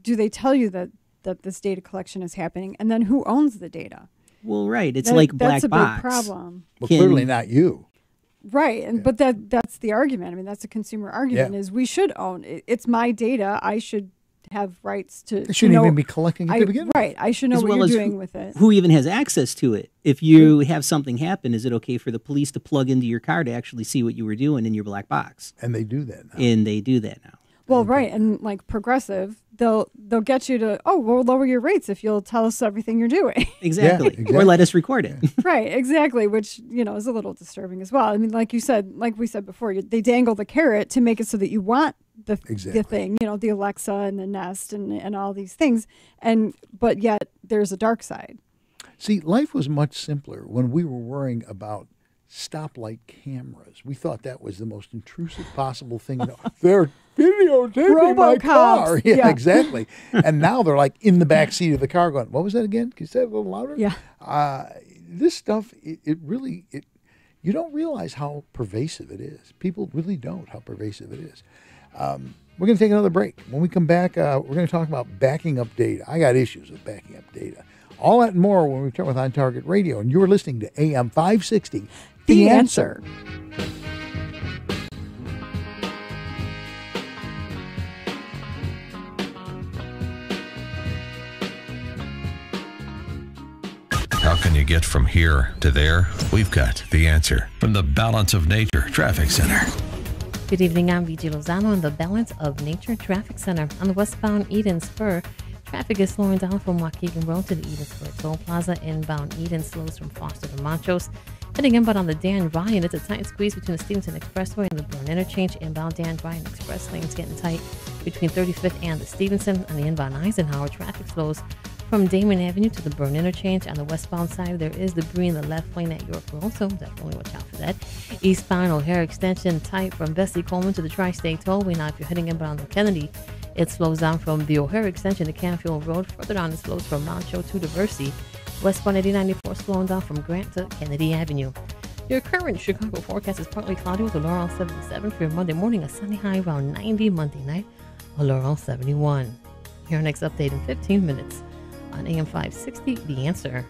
do they tell you that this data collection is happening, and then who owns the data? Well, right. It's like black box. That's a big problem. Well, clearly not you. Right, and but that's the argument. I mean, that's a consumer argument, is we should own it. It's my data. I should have rights to. They shouldn't even be collecting it to begin with. Right, I should know what you're doing with it. Who even has access to it? If you have something happen, is it okay for the police to plug into your car to actually see what you were doing in your black box? And they do that now. Well, right, and like Progressive, they'll get you to, we'll lower your rates if you'll tell us everything you're doing. Exactly. Or let us record it. Right, exactly, which, you know, is a little disturbing as well. I mean, like we said before, they dangle the carrot to make it so that you want the thing, you know, the Alexa and the Nest and all these things, but yet there's a dark side. See, life was much simpler when we were worrying about stoplight cameras. We thought that was the most intrusive possible thing. They're videotaping my car. Yeah, exactly. And now they're like in the back seat of the car going, what was that again? Can you say it a little louder? Yeah. This stuff, it really, you don't realize how pervasive it is. People really don't how pervasive it is. We're going to take another break. When we come back, we're going to talk about backing up data. I got issues with backing up data. All that and more when we return with On Target Radio. And you're listening to AM 560, The Answer. How can you get from here to there? We've got the answer from the Balance of Nature Traffic Center. Good evening, I'm VG Lozano in the Balance of Nature Traffic Center. On the westbound Eden Spur, traffic is slowing down from Waukegan Road to the Eden Spur Toll Plaza. Inbound Eden slows from Foster to Montrose. Heading inbound on the Dan Ryan, it's a tight squeeze between the Stevenson Expressway and the Bourne Interchange. Inbound Dan Ryan Express lanes getting tight between 35th and the Stevenson. On the inbound Eisenhower, traffic slows from Damon Avenue to the Bourne Interchange. On the westbound side, there is debris in the left lane at York Road, so definitely watch out for that. Eastbound O'Hare Extension tight from Bessie Coleman to the Tri-State Tollway. Now, if you're heading inbound on Kennedy, it slows down from the O'Hare Extension to Canfield Road. Further down, it slows from Mount Cho to Diversey. Westbound 8094 slowing down from Grant to Kennedy Avenue. Your current Chicago forecast is partly cloudy with a low around 77 for your Monday morning, a sunny high around 90 Monday night, a low around 71. Your next update in 15 minutes on AM 560, The Answer.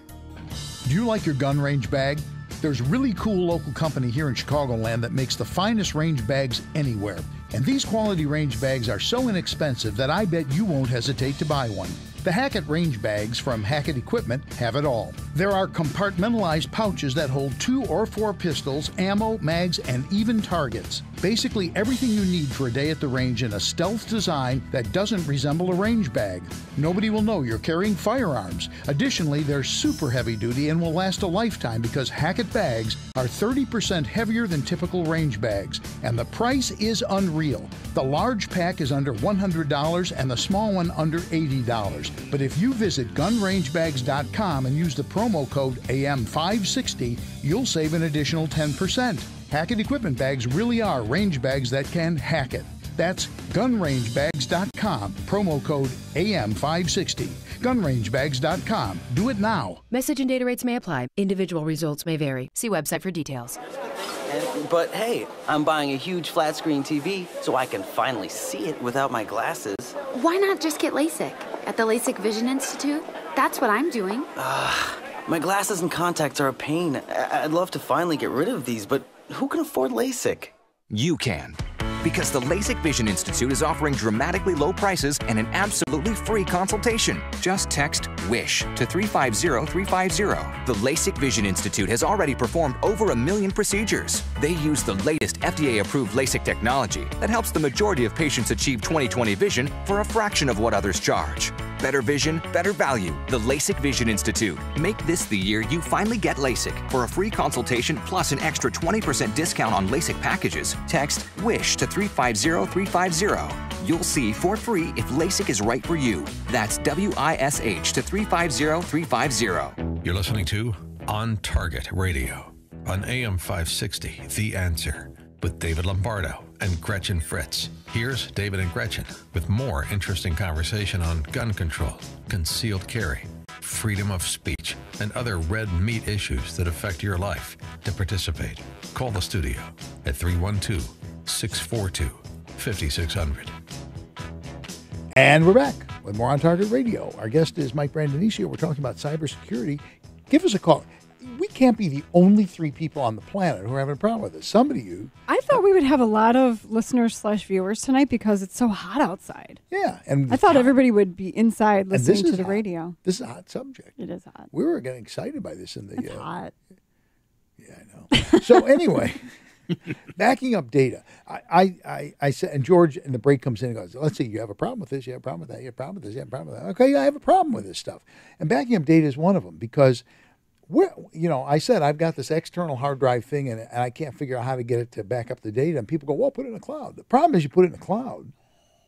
Do you like your gun range bag? There's a really cool local company here in Chicagoland that makes the finest range bags anywhere. And these quality range bags are so inexpensive that I bet you won't hesitate to buy one. The Hackett range bags from Hackett Equipment have it all. There are compartmentalized pouches that hold 2 or 4 pistols, ammo, mags, and even targets. Basically everything you need for a day at the range in a stealth design that doesn't resemble a range bag. Nobody will know you're carrying firearms. Additionally, they're super heavy duty and will last a lifetime because Hackett bags are 30% heavier than typical range bags. And the price is unreal. The large pack is under $100 and the small one under $80. But if you visit gunrangebags.com and use the promo code AM560, you'll save an additional 10%. Hackett Equipment bags really are range bags that can hack it. That's gunrangebags.com, promo code AM560. Gunrangebags.com. Do it now. Message and data rates may apply. Individual results may vary. See website for details. But hey, I'm buying a huge flat screen TV so I can finally see it without my glasses. Why not just get LASIK at the LASIK Vision Institute? That's what I'm doing. My glasses and contacts are a pain. I'd love to finally get rid of these, but who can afford LASIK? You can. Because the LASIK Vision Institute is offering dramatically low prices and an absolutely free consultation. Just text WISH to 350-350. The LASIK Vision Institute has already performed over 1 million procedures. They use the latest FDA-approved LASIK technology that helps the majority of patients achieve 20/20 vision for a fraction of what others charge. Better vision, better value. The LASIK Vision Institute. Make this the year you finally get LASIK. For a free consultation plus an extra 20% discount on LASIK packages, text WISH to 350-350. You'll see for free if LASIK is right for you. That's WISH to 350-350. You're listening to On Target Radio on AM 560, The Answer, with David Lombardo and Gretchen Fritz. Here's David and Gretchen with more interesting conversation on gun control, concealed carry, freedom of speech, and other red meat issues that affect your life. To participate, call the studio at 312-642-5600. And we're back with more On Target Radio. Our guest is Mike Brandonisio. We're talking about cybersecurity. Give us a call. We can't be the only 3 people on the planet who are having a problem with this. Somebody you. I thought we would have a lot of listeners/viewers tonight because it's so hot outside. Yeah. And I thought everybody would be inside listening to the hot. radio. This is a hot subject. It is hot. We were getting excited by this in the... It's hot. Yeah, I know. So anyway, backing up data. I said, and George in the break comes in and goes, let's see, you have a problem with this, you have a problem with that, you have a problem with this, you have a problem with that. Okay, I have a problem with this stuff. And backing up data is one of them because... I said I've got this external hard drive thing and I can't figure out how to get it to back up the data. And people go, well, put it in the cloud. The problem is you put it in the cloud.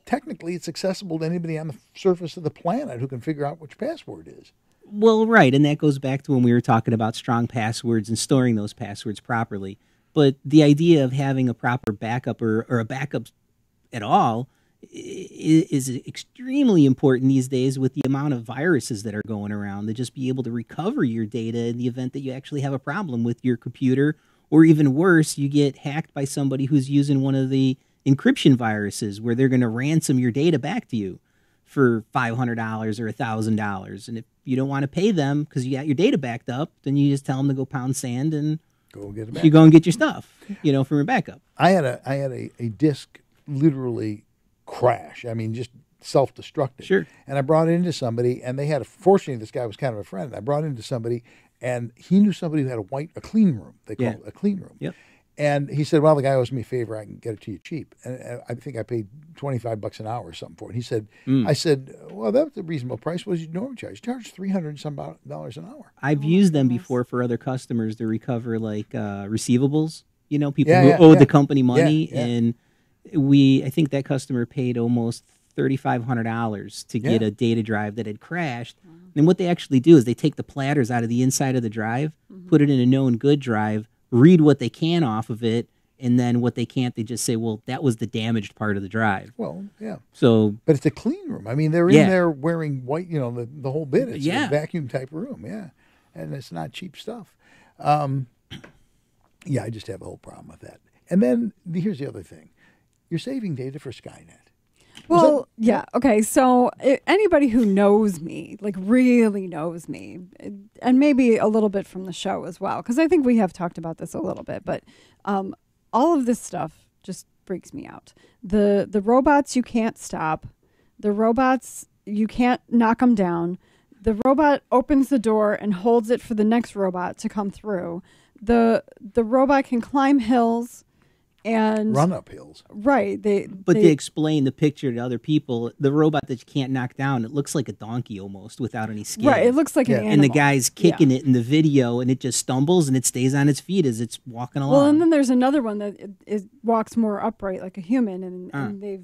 Technically, it's accessible to anybody on the surface of the planet who can figure out which password is. Well, right. And that goes back to when we were talking about strong passwords and storing those passwords properly. But the idea of having a proper backup or a backup at all is extremely important these days with the amount of viruses that are going around, to just be able to recover your data in the event that you actually have a problem with your computer, or even worse, you get hacked by somebody who's using one of the encryption viruses where they're going to ransom your data back to you for $500 or $1,000. And if you don't want to pay them because you got your data backed up, then you just tell them to go pound sand and go get it back. You go and get your stuff, from a backup. I had a disk literally crash. I mean, just self-destructed. Sure. And I brought it into somebody, and they had fortunately, this guy was kind of a friend. I brought it into somebody, And he knew somebody who had a clean room. They call it a clean room. Yep. And he said, well, the guy owes me a favor. I can get it to you cheap. And I think I paid $25 an hour or something for it. And he said, I said, well, that's a reasonable price. What did you normally charge? You charge $300 and some dollars an hour. I've used them before for other customers to recover like receivables. You know, people who owed the company money. And I think that customer paid almost $3,500 to get a data drive that had crashed. And what they actually do is they take the platters out of the inside of the drive, put it in a known good drive, read what they can off of it, and then what they can't, they just say, well, that was the damaged part of the drive. Well, yeah. So, but it's a clean room. I mean, they're in there wearing white, you know, the whole bit. It's a vacuum type room, and it's not cheap stuff. I just have a whole problem with that. And then here's the other thing: you're saving data for Skynet. Well, okay. So anybody who knows me, like really knows me, and maybe a little bit from the show as well, because I think we have talked about this a little bit, but all of this stuff just freaks me out. The robots you can't stop. The robots, you can't knock them down. The robot opens the door and holds it for the next robot to come through. The robot can climb hills and run up hills. Right. They explain the picture to other people. The robot that you can't knock down, it looks like a donkey almost without any skin. Right. It looks like an animal. And the guy's kicking it in the video, and it just stumbles and it stays on its feet as it's walking along. Well, and then there's another one that it walks more upright like a human, and they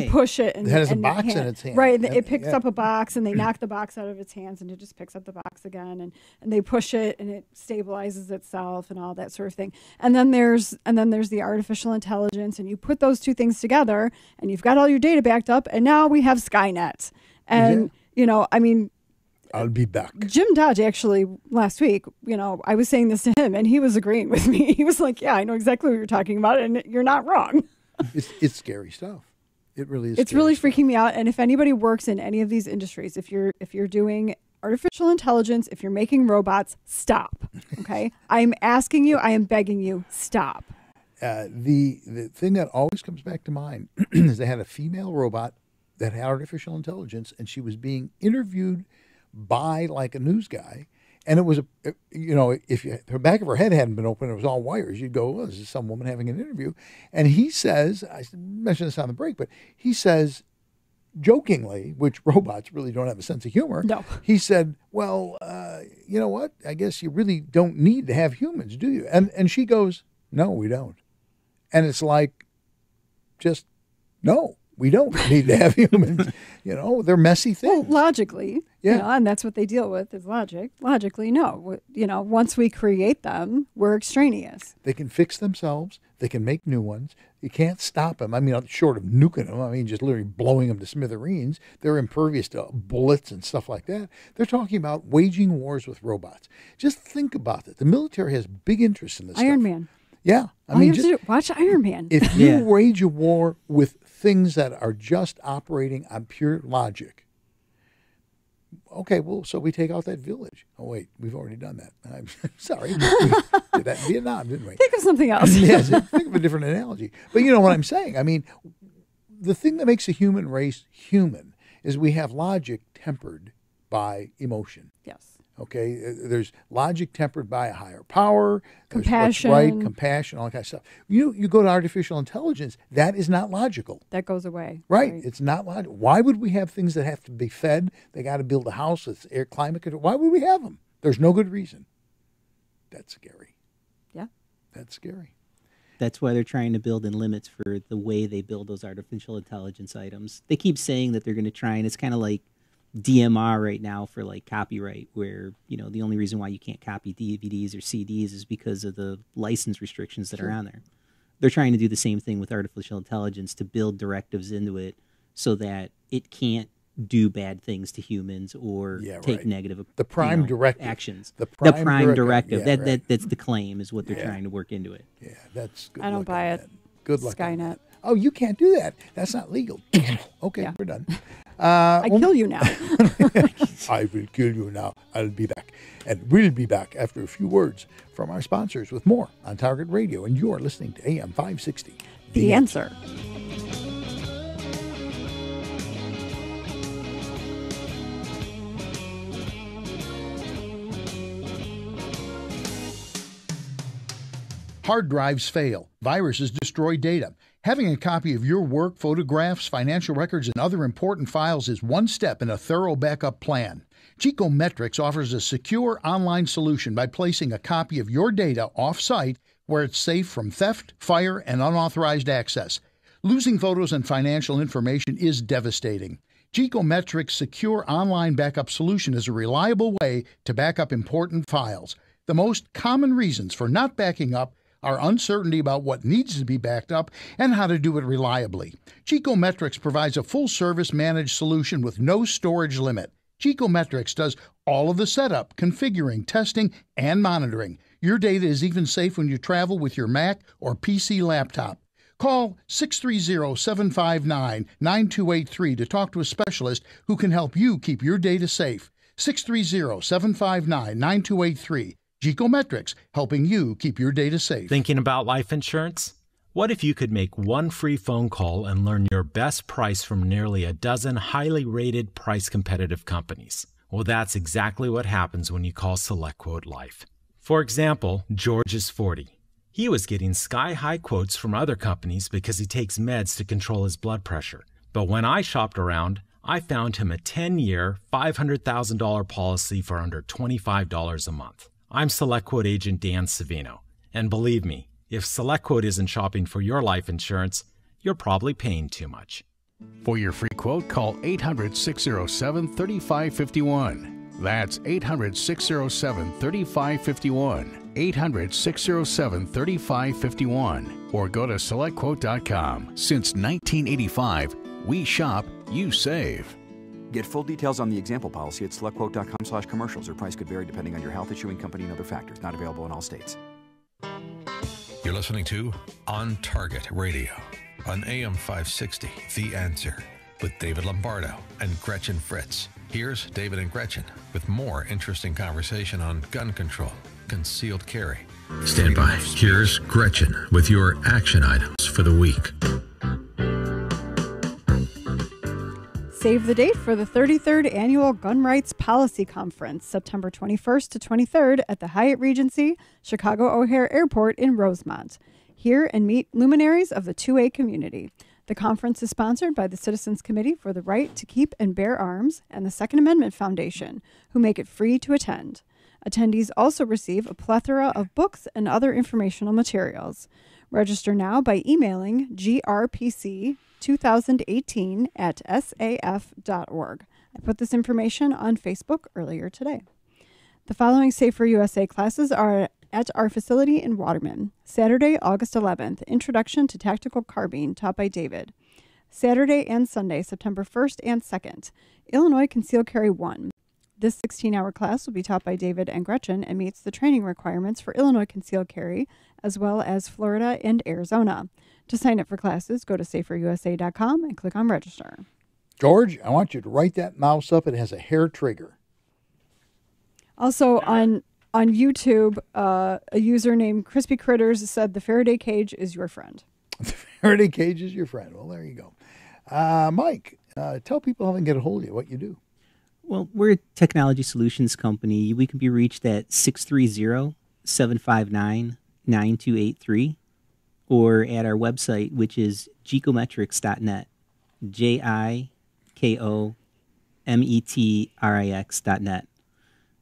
push it and it has a box in its hand. Right, it picks up a box and they knock the box out of its hands and it just picks up the box again and they push it and it stabilizes itself and all that sort of thing. And then there's the artificial intelligence, and you put those two things together and you've got all your data backed up, and now we have Skynet. And you know, I mean, I'll be back. Jim Dodge actually last week, you know, I was saying this to him and he was agreeing with me. He was like, yeah, I know exactly what you're talking about and you're not wrong. It's scary stuff. It really is. It's really freaking me out. And if anybody works in any of these industries, if you're doing artificial intelligence, if you're making robots, stop. Okay, I'm asking you, I am begging you, stop. The thing that always comes back to mind is they had a female robot that had artificial intelligence, and she was being interviewed by like a news guy. And it was, if her back of her head hadn't been open, it was all wires, you'd go, well, this is some woman having an interview. And he says, I mentioned this on the break, but he says, jokingly, which robots really don't have a sense of humor. No. He said, well, you know what? I guess you really don't need to have humans, do you? And she goes, no, we don't. And it's like, just, no. We don't need to have humans. You know, they're messy things. Well, logically, you know, and that's what they deal with is logic. Logically, no. You know, once we create them, we're extraneous. They can fix themselves. They can make new ones. You can't stop them. I mean, short of nuking them, I mean, just literally blowing them to smithereens. They're impervious to bullets and stuff like that. They're talking about waging wars with robots. Just think about it. The military has big interest in this Iron stuff. Man. Yeah. I mean, just watch Iron Man. If you wage a war with things that are just operating on pure logic, okay, well, so we take out that village. Oh, wait, we've already done that. I'm sorry. We did that in Vietnam, didn't we? Think of something else. Yes, think of a different analogy. But you know what I'm saying? I mean, the thing that makes the human race human is we have logic tempered by emotion. Yes. Okay, there's logic tempered by a higher power, compassion, what's right, compassion, all that kind of stuff. You go to artificial intelligence, that is not logical. That goes away. Right, it's not logical. Why would we have things that have to be fed? They got to build a house that's air climate control. Why would we have them? There's no good reason. That's scary. Yeah, that's scary. That's why they're trying to build in limits for the way they build those artificial intelligence items. They keep saying that they're going to try, and it's kind of like DMR right now for like copyright, where, you know, the only reason why you can't copy DVDs or CDs is because of the license restrictions that are on there. They're trying to do the same thing with artificial intelligence to build directives into it so that it can't do bad things to humans or take negative the prime directive actions. The prime directive. Yeah, that's the claim is what they're trying to work into it. Yeah, that's good. I don't buy it. Good luck. Skynet. Oh, you can't do that. That's not legal. Okay, we're done. I kill you now. I will kill you now. I'll be back. And we'll be back after a few words from our sponsors with more on Target Radio. And you're listening to AM 560. The Answer. Hard drives fail. Viruses destroy data. Having a copy of your work, photographs, financial records, and other important files is one step in a thorough backup plan. Geekometrics offers a secure online solution by placing a copy of your data off-site where it's safe from theft, fire, and unauthorized access. Losing photos and financial information is devastating. Geekometrics' secure online backup solution is a reliable way to back up important files. The most common reasons for not backing up are uncertainty about what needs to be backed up and how to do it reliably. Geekometrics provides a full-service managed solution with no storage limit. Geekometrics does all of the setup, configuring, testing, and monitoring. Your data is even safe when you travel with your Mac or PC laptop. Call 630-759-9283 to talk to a specialist who can help you keep your data safe. 630-759-9283. Geekometrics, helping you keep your data safe. Thinking about life insurance? What if you could make one free phone call and learn your best price from nearly a dozen highly rated, price-competitive companies? Well, that's exactly what happens when you call SelectQuote Life. For example, George is 40. He was getting sky-high quotes from other companies because he takes meds to control his blood pressure. But when I shopped around, I found him a 10-year, $500,000 policy for under $25 a month. I'm SelectQuote agent Dan Savino, and believe me, if SelectQuote isn't shopping for your life insurance, you're probably paying too much. For your free quote, call 800-607-3551. That's 800-607-3551. 800-607-3551. Or go to SelectQuote.com. Since 1985, we shop, you save. Get full details on the example policy at SelectQuote.com/commercials. Or price could vary depending on your health, issuing company, and other factors. Not available in all states. You're listening to On Target Radio on AM 560, The Answer, with David Lombardo and Gretchen Fritz. Here's David and Gretchen with more interesting conversation on gun control, concealed carry. Stand by. Here's Gretchen with your action items for the week. Save the date for the 33rd Annual Gun Rights Policy Conference, September 21st to 23rd at the Hyatt Regency, Chicago O'Hare Airport in Rosemont. Hear and meet luminaries of the 2A community. The conference is sponsored by the Citizens Committee for the Right to Keep and Bear Arms and the Second Amendment Foundation, who make it free to attend. Attendees also receive a plethora of books and other informational materials. Register now by emailing grpc2018@saf.org. I put this information on Facebook earlier today. The following Safer USA classes are at our facility in Waterman. Saturday, August 11th, Introduction to Tactical Carbine, taught by David. Saturday and Sunday, September 1st and 2nd, Illinois Concealed Carry 1. This 16-hour class will be taught by David and Gretchen and meets the training requirements for Illinois Concealed Carry, as well as Florida and Arizona. To sign up for classes, go to saferusa.com and click on register. George, I want you to write that mouse up. It has a hair trigger. Also on YouTube, a user named Crispy Critters said the Faraday cage is your friend. The Faraday cage is your friend. Well, there you go. Mike, tell people how they can get a hold of you, what you do. Well, we're a technology solutions company. We can be reached at 630-759-9283 or at our website, which is geekometrics.net, JIKOMETRIX.net.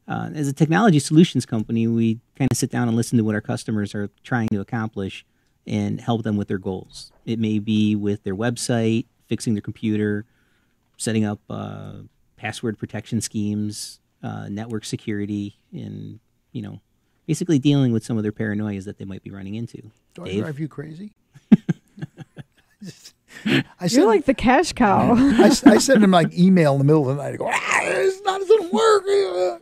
As a technology solutions company, we kind of sit down and listen to what our customers are trying to accomplish and help them with their goals. It may be with their website, fixing their computer, setting up password protection schemes, network security, and, basically dealing with some of their paranoias that they might be running into. Do I drive you crazy? You're like the cash cow. I send him like email in the middle of the night. I go, it doesn't work.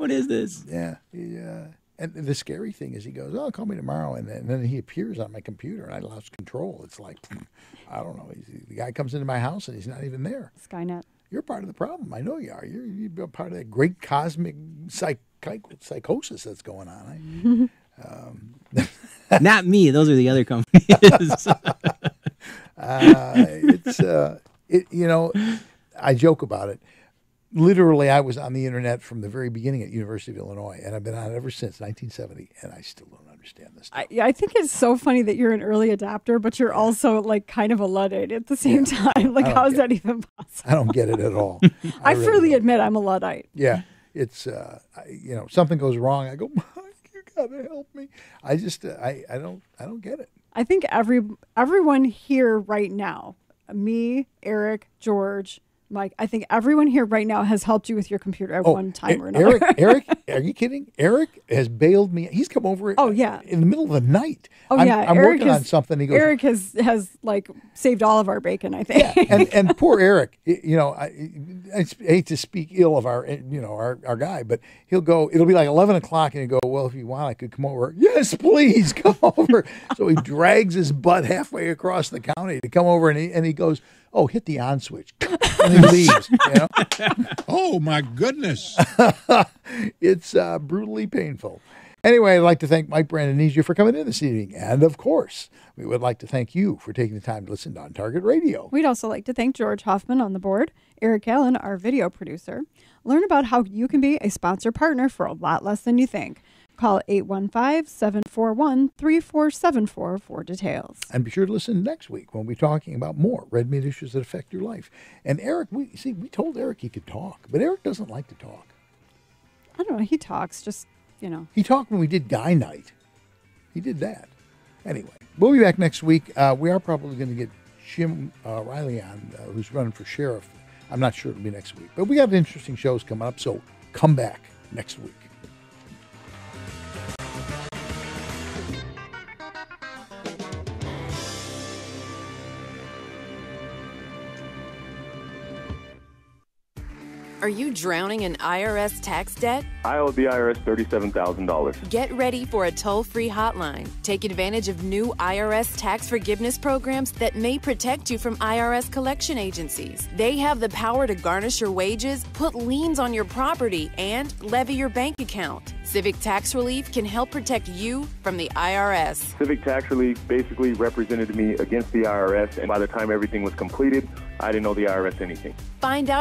What is this? Yeah. And the scary thing is he goes, oh, call me tomorrow. And then he appears on my computer and I lost control. It's like, I don't know. The guy comes into my house and he's not even there. Skynet. You're part of the problem. I know you are. You're part of that great cosmic psychosis that's going on. Not me. Those are the other companies. I joke about it. Literally, I was on the internet from the very beginning at University of Illinois, and I've been on it ever since 1970, and I still don't understand understand this. I think it's so funny that you're an early adopter, but you're also like kind of a Luddite at the same time. Like, how is that even possible? I don't get it at all. I freely admit I'm a Luddite. Yeah, it's something goes wrong. I go, Mike, you gotta help me. I just I don't get it. I think everyone here right now, me, Eric, George, Mike, I think everyone here right now has helped you with your computer at one time or another. Eric, are you kidding? Eric has bailed me. He's come over. Oh yeah, in the middle of the night. Oh I'm Eric working on something. He goes, Eric has like saved all of our bacon, I think. Yeah, and poor Eric. I hate to speak ill of our guy, but he'll go. It'll be like 11 o'clock, and he'll go, well, if you want, I could come over. Yes, please come over. So he drags his butt halfway across the county to come over, and he goes, oh, hit the on switch. And he leaves. Oh, my goodness. It's brutally painful. Anyway, I'd like to thank Mike Brandonisio for coming in this evening. And, of course, we would like to thank you for taking the time to listen to On Target Radio. We'd also like to thank George Hoffman on the board, Eric Allen, our video producer. Learn about how you can be a sponsor partner for a lot less than you think. Call 815-741-3474 for details. And be sure to listen next week when we're talking about more red meat issues that affect your life. And Eric, we told Eric he could talk, but Eric doesn't like to talk. I don't know. He talks, just, He talked when we did Guy Night. He did that. Anyway, we'll be back next week. We are probably going to get Jim Riley on, who's running for sheriff. I'm not sure it'll be next week. But we got interesting shows coming up, so come back next week. Are you drowning in IRS tax debt? I owe the IRS $37,000. Get ready for a toll-free hotline. Take advantage of new IRS tax forgiveness programs that may protect you from IRS collection agencies. They have the power to garnish your wages, put liens on your property, and levy your bank account. Civic Tax Relief can help protect you from the IRS. Civic Tax Relief basically represented me against the IRS, and by the time everything was completed, I didn't owe the IRS anything. Find out